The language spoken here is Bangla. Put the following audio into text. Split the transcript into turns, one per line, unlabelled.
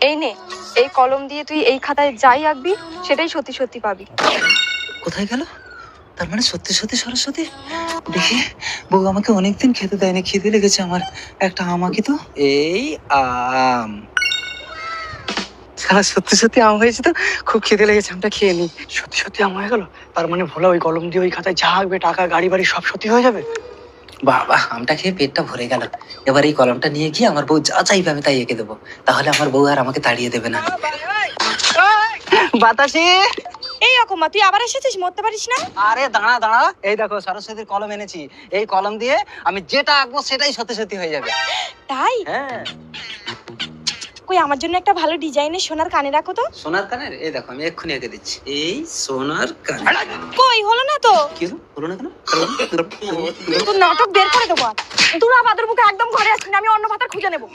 এই নে, এই কলম দিয়ে তুই এই খাতায় যাই আঁকবি সেটাই সত্যি সত্যি পাবি।
কোথায় গেল? তার মানে সত্যি সত্যি সরস্বতী। দেখি, বউ আমাকে অনেকদিন খেতে দেয়নি, খিদে লেগেছে আমার। একটা আম আঁকি তো। এই আম। সারা সত্যি সত্যি আম হয়েছে তো, খুব খিদে লেগেছে, আমটা খেয়ে নি।
সত্যি সত্যি আম হয়ে গেল। তার মানে ভোলা ওই কলম দিয়ে ওই খাতায় যা আঁকবে, টাকা গাড়ি বাড়ি সব সত্যি হয়ে যাবে।
বাবা, আমটা খেয়ে পেটটা ভরে গেল। এবার এই কলমটা নিয়ে গিয়ে আমার বউ যা চাইবে আমি তাই এঁকে দেবো। তাহলে আমার বউ আর আমাকে তাড়িয়ে দেবে না। বাতাসি!
এই অকমা, তুই আবার এসেছিস, মরতে পারিস না।
আরে দাঁড়া দাঁড়া, এই দেখো সরস্বতীর কলম এনেছি। এই কলম দিয়ে আমি যেটা আঁকবো সেটাই সত্যি সত্যি হয়ে যাবে।
তাই?
হ্যাঁ।
কই আমার জন্য একটা ভালো ডিজাইনের সোনার কানে রাখো তো।
সোনার কানের? এই দেখো, আমি এক্ষুনি এঁকে দিচ্ছি। এই সোনার কানের।
কই হলো না তো।
কি হলো? হলো না কেন?
তোর নাটক বের করে দেবো। দুরা বাদুর মুখে একদম ঘরে আসবি না, আমি অন্য ভাতার খুঁজে নেবো।